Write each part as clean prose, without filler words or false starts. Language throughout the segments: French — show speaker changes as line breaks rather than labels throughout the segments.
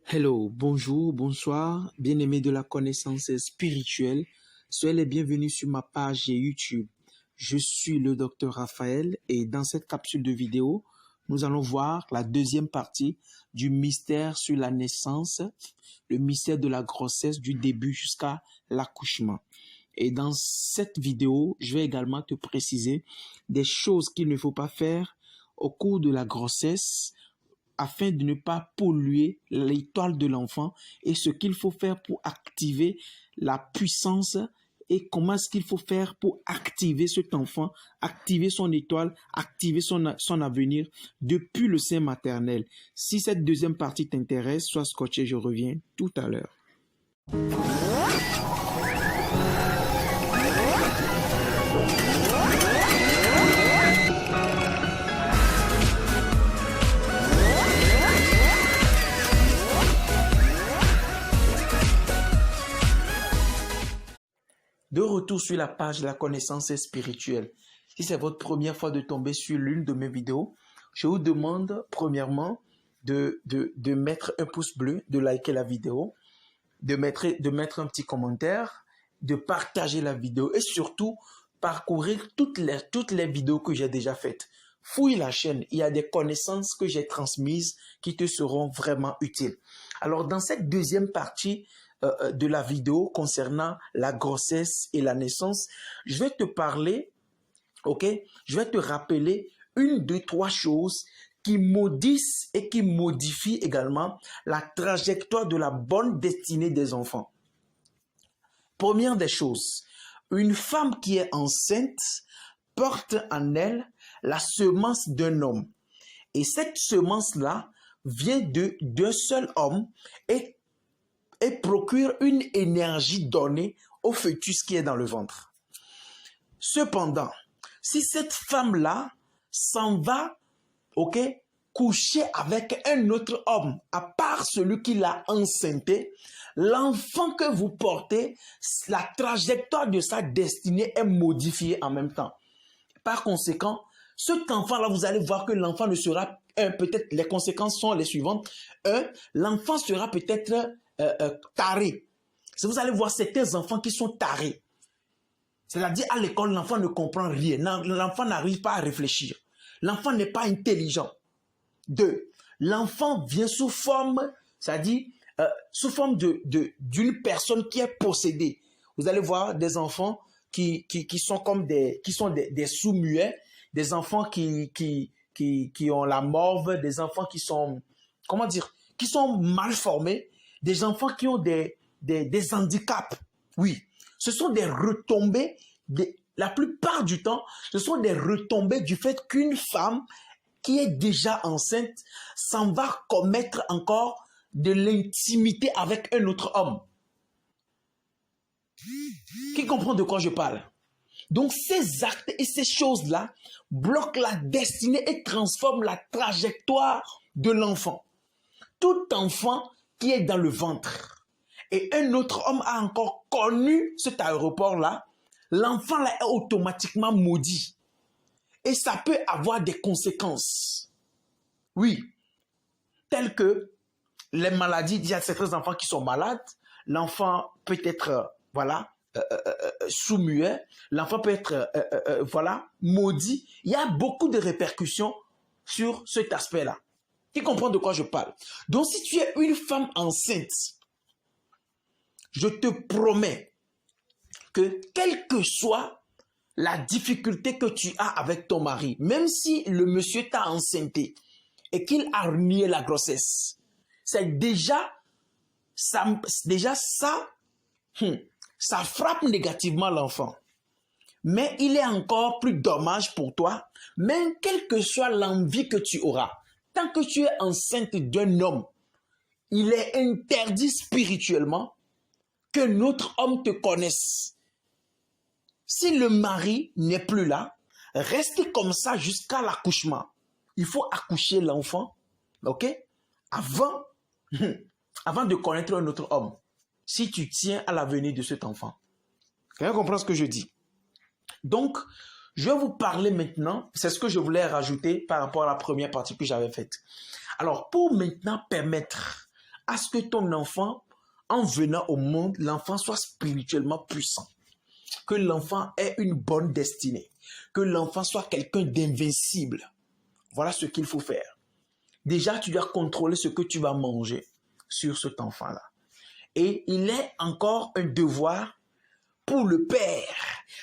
Hello, bonjour, bonsoir, bien-aimés de la connaissance spirituelle. Soyez les bienvenus sur ma page YouTube. Je suis le docteur Raphaël et dans cette capsule de vidéo, nous allons voir la deuxième partie du mystère sur la naissance, le mystère de la grossesse du début jusqu'à l'accouchement. Et dans cette vidéo, je vais également te préciser des choses qu'il ne faut pas faire au cours de la grossesse, afin de ne pas polluer l'étoile de l'enfant et ce qu'il faut faire pour activer la puissance et comment est-ce qu'il faut faire pour activer cet enfant, activer son étoile, activer son avenir depuis le sein maternel. Si cette deuxième partie t'intéresse, sois scotché, je reviens tout à l'heure. De retour sur la page de la connaissance spirituelle. Si c'est votre première fois de tomber sur l'une de mes vidéos, je vous demande premièrement de mettre un pouce bleu, de liker la vidéo, de mettre un petit commentaire, de partager la vidéo et surtout parcourir toutes les vidéos que j'ai déjà faites. Fouille la chaîne, il y a des connaissances que j'ai transmises qui te seront vraiment utiles. Alors dans cette deuxième partie de la vidéo concernant la grossesse et la naissance, je vais te parler, ok? Je vais te rappeler une, deux, trois choses qui maudissent et qui modifient également la trajectoire de la bonne destinée des enfants. Première des choses, une femme qui est enceinte porte en elle la semence d'un homme. Et cette semence-là vient d'un seul homme et procure une énergie donnée au fœtus qui est dans le ventre. Cependant, si cette femme-là s'en va, ok, coucher avec un autre homme, à part celui qui l'a enceinté, l'enfant que vous portez, la trajectoire de sa destinée est modifiée en même temps. Par conséquent, cet enfant-là, vous allez voir que l'enfant ne sera, peut-être les conséquences sont les suivantes. L'enfant sera peut-être taré. Vous allez voir certains enfants qui sont tarés. C'est-à-dire à l'école, l'enfant ne comprend rien. L'enfant n'arrive pas à réfléchir. L'enfant n'est pas intelligent. 2. L'enfant vient sous forme, c'est-à-dire sous forme d'une personne qui est possédée. Vous allez voir des enfants qui sont comme des sous-muets, des enfants qui ont la morve, des enfants qui sont, comment dire, qui sont mal formés, des enfants qui ont des handicaps. Oui, ce sont des retombées, la plupart du temps, ce sont des retombées du fait qu'une femme qui est déjà enceinte s'en va commettre encore de l'intimité avec un autre homme. Qui comprend de quoi je parle? Donc ces actes et ces choses-là bloquent la destinée et transforment la trajectoire de l'enfant. Tout enfant qui est dans le ventre et un autre homme a encore connu cet aéroport-là, l'enfant là est automatiquement maudit. Et ça peut avoir des conséquences. Oui, telles que les maladies. Il y a certains enfants qui sont malades. L'enfant peut être, sous-muet. L'enfant peut être, maudit. Il y a beaucoup de répercussions sur cet aspect-là. Qui comprend de quoi je parle? Donc, si tu es une femme enceinte, je te promets que quelle que soit la difficulté que tu as avec ton mari, même si le monsieur t'a enceinté et qu'il a nié la grossesse, c'est déjà ça frappe négativement l'enfant. Mais il est encore plus dommage pour toi, même quelle que soit l'envie que tu auras. Tant que tu es enceinte d'un homme, il est interdit spirituellement que notre homme te connaisse. Si le mari n'est plus là, restez comme ça jusqu'à l'accouchement. Il faut accoucher l'enfant, ok? Avant de connaître un autre homme. Si tu tiens à l'avenir de cet enfant. Quelqu'un comprend ce que je dis? Donc, je vais vous parler maintenant, c'est ce que je voulais rajouter par rapport à la première partie que j'avais faite. Alors, pour maintenant permettre à ce que ton enfant, en venant au monde, l'enfant soit spirituellement puissant. Que l'enfant ait une bonne destinée. Que l'enfant soit quelqu'un d'invincible. Voilà ce qu'il faut faire. Déjà, tu dois contrôler ce que tu vas manger sur cet enfant-là. Et il est encore un devoir pour le père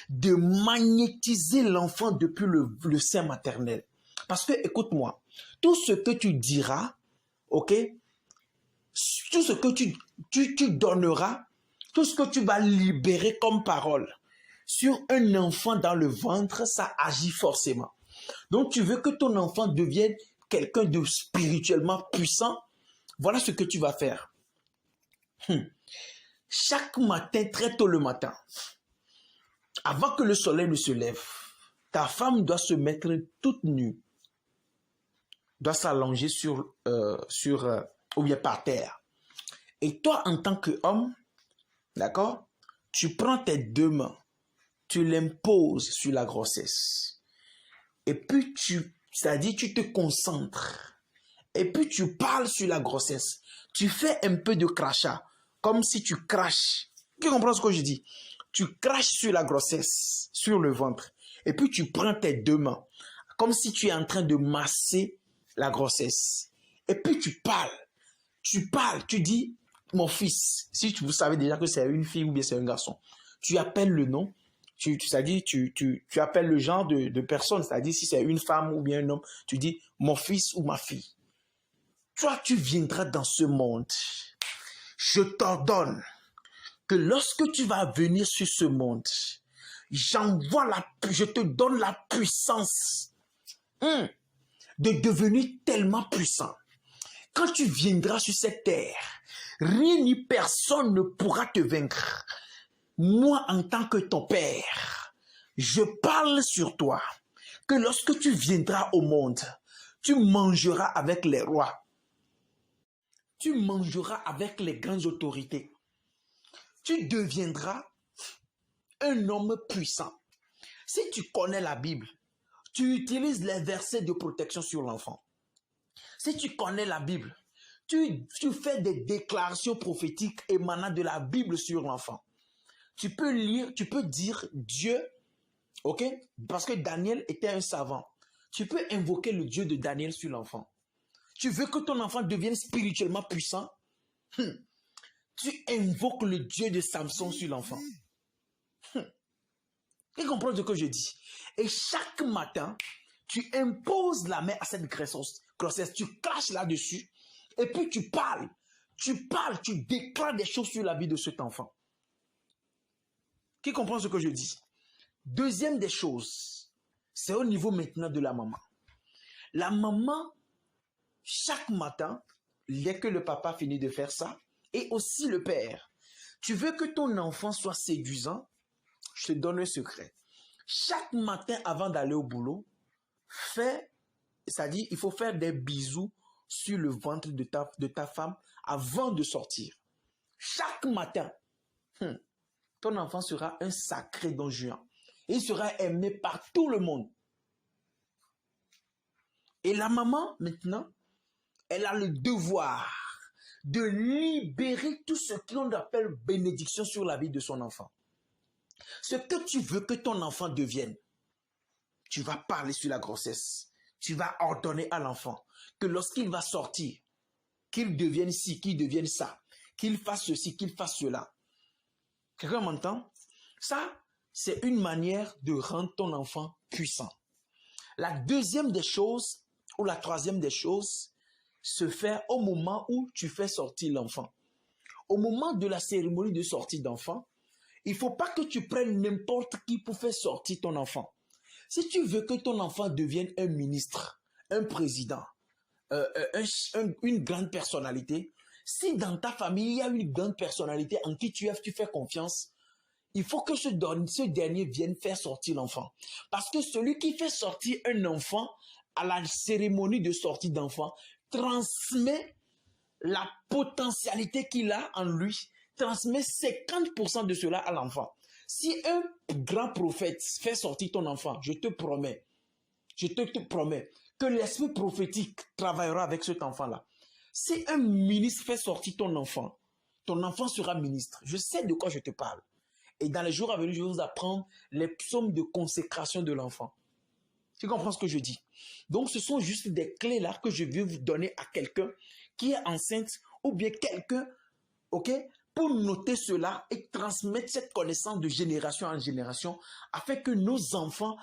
de magnétiser l'enfant depuis le sein maternel. Parce que, écoute-moi, tout ce que tu diras, ok, tout ce que tu donneras, tout ce que tu vas libérer comme parole sur un enfant dans le ventre, ça agit forcément. Donc, tu veux que ton enfant devienne quelqu'un de spirituellement puissant, voilà ce que tu vas faire. Chaque matin, très tôt le matin, avant que le soleil ne se lève, ta femme doit se mettre toute nue, doit s'allonger ou bien par terre. Et toi, en tant qu'homme, d'accord, tu prends tes deux mains, tu l'imposes sur la grossesse. Et puis, c'est-à-dire, tu te concentres. Et puis, tu parles sur la grossesse. Tu fais un peu de crachat, comme si tu craches. Tu comprends ce que je dis? Tu craches sur la grossesse, sur le ventre. Et puis, tu prends tes deux mains, comme si tu es en train de masser la grossesse. Et puis, tu parles. Tu parles, tu dis, mon fils. Si vous savez déjà que c'est une fille ou bien c'est un garçon, tu appelles le nom. C'est-à-dire, tu appelles le genre de personne. C'est-à-dire, si c'est une femme ou bien un homme, tu dis, mon fils ou ma fille. Toi, tu viendras dans ce monde. Je t'ordonne que lorsque tu vas venir sur ce monde, je te donne la puissance de devenir tellement puissant. Quand tu viendras sur cette terre, rien ni personne ne pourra te vaincre. Moi, en tant que ton père, je parle sur toi, que lorsque tu viendras au monde, tu mangeras avec les rois. Tu mangeras avec les grandes autorités. Tu deviendras un homme puissant. Si tu connais la Bible, tu utilises les versets de protection sur l'enfant. Si tu connais la Bible, tu fais des déclarations prophétiques émanant de la Bible sur l'enfant. Tu peux lire, tu peux dire Dieu, ok? Parce que Daniel était un savant. Tu peux invoquer le Dieu de Daniel sur l'enfant. Tu veux que ton enfant devienne spirituellement puissant? Tu invoques le Dieu de Samson sur l'enfant. Tu comprends ce que je dis? Et chaque matin, tu imposes la main à cette grossesse, tu craches là-dessus, et puis tu parles, tu déclares des choses sur la vie de cet enfant. Qui comprend ce que je dis? Deuxième des choses, c'est au niveau maintenant de la maman. La maman, chaque matin, dès que le papa finit de faire ça, et aussi le père, tu veux que ton enfant soit séduisant, je te donne un secret. Chaque matin avant d'aller au boulot, c'est-à-dire il faut faire des bisous sur le ventre de ta femme avant de sortir. Chaque matin, ton enfant sera un sacré don Juan. Il sera aimé par tout le monde. Et la maman, maintenant, elle a le devoir de libérer tout ce qu'on appelle bénédiction sur la vie de son enfant. Ce que tu veux que ton enfant devienne, tu vas parler sur la grossesse. Tu vas ordonner à l'enfant que lorsqu'il va sortir, qu'il devienne ci, qu'il devienne ça, qu'il fasse ceci, qu'il fasse cela. Quelqu'un m'entend? Ça, c'est une manière de rendre ton enfant puissant. La deuxième des choses, ou la troisième des choses, se fait au moment où tu fais sortir l'enfant. Au moment de la cérémonie de sortie d'enfant, il ne faut pas que tu prennes n'importe qui pour faire sortir ton enfant. Si tu veux que ton enfant devienne un ministre, un président, une grande personnalité, si dans ta famille, il y a une grande personnalité en qui tu fais confiance, il faut que ce dernier vienne faire sortir l'enfant. Parce que celui qui fait sortir un enfant à la cérémonie de sortie d'enfant transmet la potentialité qu'il a en lui, transmet 50% de cela à l'enfant. Si un grand prophète fait sortir ton enfant, je te promets que l'esprit prophétique travaillera avec cet enfant-là. Si un ministre fait sortir ton enfant sera ministre. Je sais de quoi je te parle. Et dans les jours à venir, je vais vous apprendre les psaumes de consécration de l'enfant. Tu comprends ce que je dis? Donc, ce sont juste des clés là que je vais vous donner à quelqu'un qui est enceinte ou bien quelqu'un, ok, pour noter cela et transmettre cette connaissance de génération en génération afin que nos enfants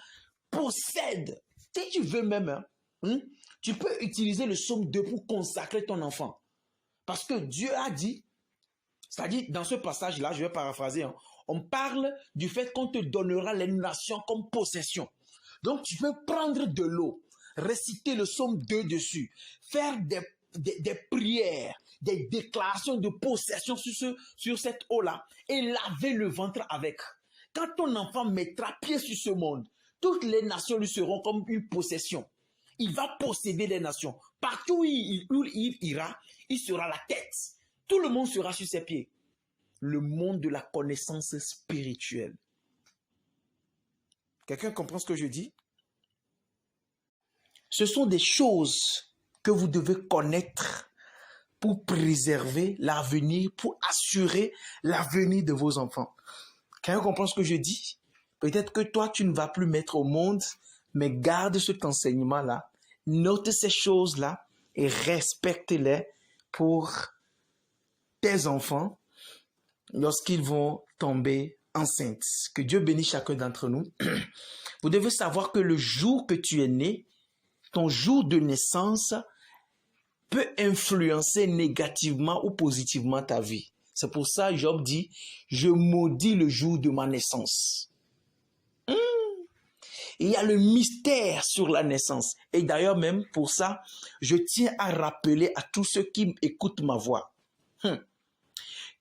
possèdent. Si tu veux même, tu peux utiliser le psaume 2 pour consacrer ton enfant. Parce que Dieu a dit, c'est-à-dire dans ce passage-là, je vais paraphraser, on parle du fait qu'on te donnera les nations comme possession. Donc, tu peux prendre de l'eau, réciter le psaume 2 dessus, faire des prières, des déclarations de possession sur cette eau-là et laver le ventre avec. Quand ton enfant mettra pied sur ce monde, toutes les nations lui seront comme une possession. Il va posséder les nations. Partout où il ira, il sera la tête. Tout le monde sera sur ses pieds. Le monde de la connaissance spirituelle. Quelqu'un comprend ce que je dis? Ce sont des choses que vous devez connaître pour préserver l'avenir, pour assurer l'avenir de vos enfants. Quelqu'un comprend ce que je dis? Peut-être que toi, tu ne vas plus mettre au monde, mais garde cet enseignement-là, note ces choses-là et respecte-les pour tes enfants lorsqu'ils vont tomber enceintes. Que Dieu bénisse chacun d'entre nous. Vous devez savoir que le jour que tu es né, ton jour de naissance peut influencer négativement ou positivement ta vie. C'est pour ça Job dit, je maudis le jour de ma naissance. Il y a le mystère sur la naissance. Et d'ailleurs même pour ça, je tiens à rappeler à tous ceux qui écoutent ma voix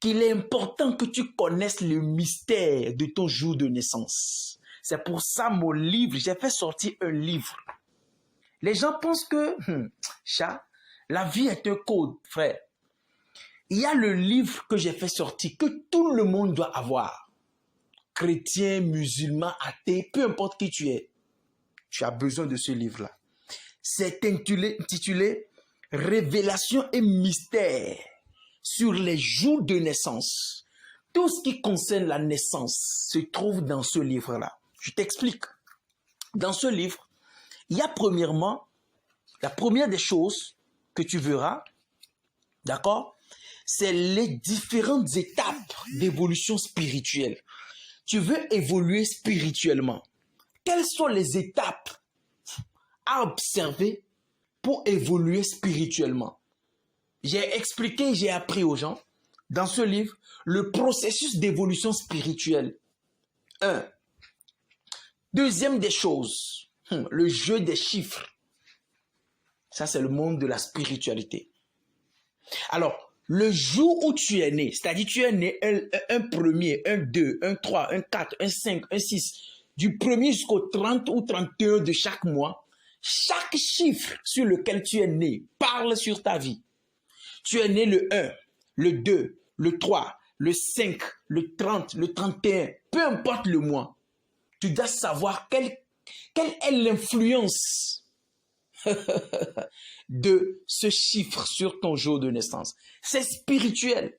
qu'il est important que tu connaisses le mystère de ton jour de naissance. C'est pour ça mon livre, j'ai fait sortir un livre. Les gens pensent que, la vie est un code, frère. Il y a le livre que j'ai fait sortir, que tout le monde doit avoir. Chrétien, musulman, athée, peu importe qui tu es. Tu as besoin de ce livre-là. C'est intitulé « Révélation et mystère sur les jours de naissance ». Tout ce qui concerne la naissance se trouve dans ce livre-là. Je t'explique. Dans ce livre, il y a premièrement, la première des choses que tu verras, d'accord, c'est les différentes étapes d'évolution spirituelle. Tu veux évoluer spirituellement. Quelles sont les étapes à observer pour évoluer spirituellement? J'ai expliqué, j'ai appris aux gens dans ce livre le processus d'évolution spirituelle. 1. Deuxième des choses, le jeu des chiffres. Ça, c'est le monde de la spiritualité. Alors, le jour où tu es né, c'est-à-dire tu es né un premier, un 2, un 3, un 4, un 5, un 6, du 1er jusqu'au 30 ou 31 de chaque mois, chaque chiffre sur lequel tu es né parle sur ta vie. Tu es né le 1, le 2, le 3, le 5, le 30, le 31, peu importe le mois. Tu dois savoir quelle est l'influence de ce chiffre sur ton jour de naissance. C'est spirituel.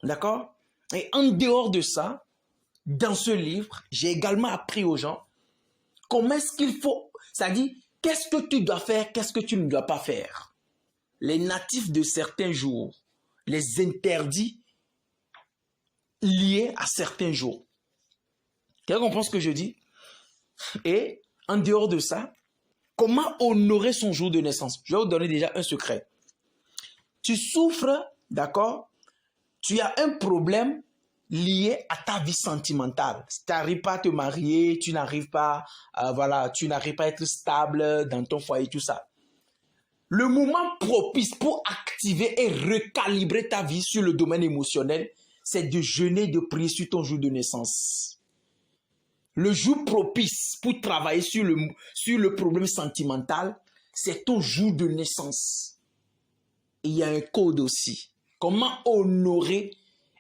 D'accord? Et en dehors de ça, dans ce livre, j'ai également appris aux gens comment est-ce qu'il faut, c'est-à-dire, qu'est-ce que tu dois faire, qu'est-ce que tu ne dois pas faire. Les natifs de certains jours, les interdits liés à certains jours. Quelqu'un comprend ce que je dis? Et en dehors de ça, comment honorer son jour de naissance? Je vais vous donner déjà un secret. Tu souffres, d'accord? Tu as un problème lié à ta vie sentimentale. Si tu n'arrives pas à te marier, tu n'arrives pas, tu n'arrives pas à être stable dans ton foyer, tout ça. Le moment propice pour activer et recalibrer ta vie sur le domaine émotionnel, c'est de jeûner, de prier sur ton jour de naissance. Le jour propice pour travailler sur le problème sentimental, c'est ton jour de naissance. Et il y a un code aussi. Comment honorer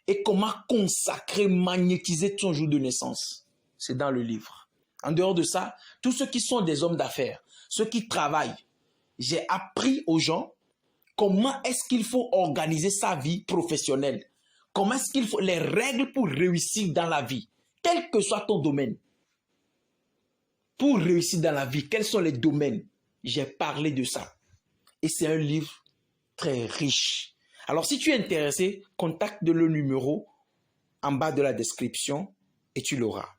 et comment consacrer, magnétiser ton jour de naissance. C'est dans le livre. En dehors de ça, tous ceux qui sont des hommes d'affaires, ceux qui travaillent, j'ai appris aux gens Comment est-ce qu'il faut organiser sa vie professionnelle? Comment est-ce qu'il faut les règles pour réussir dans la vie, quel que soit ton domaine. Pour réussir dans la vie, quels sont les domaines? J'ai parlé de ça. Et c'est un livre très riche. Alors, si tu es intéressé, contacte le numéro en bas de la description et tu l'auras.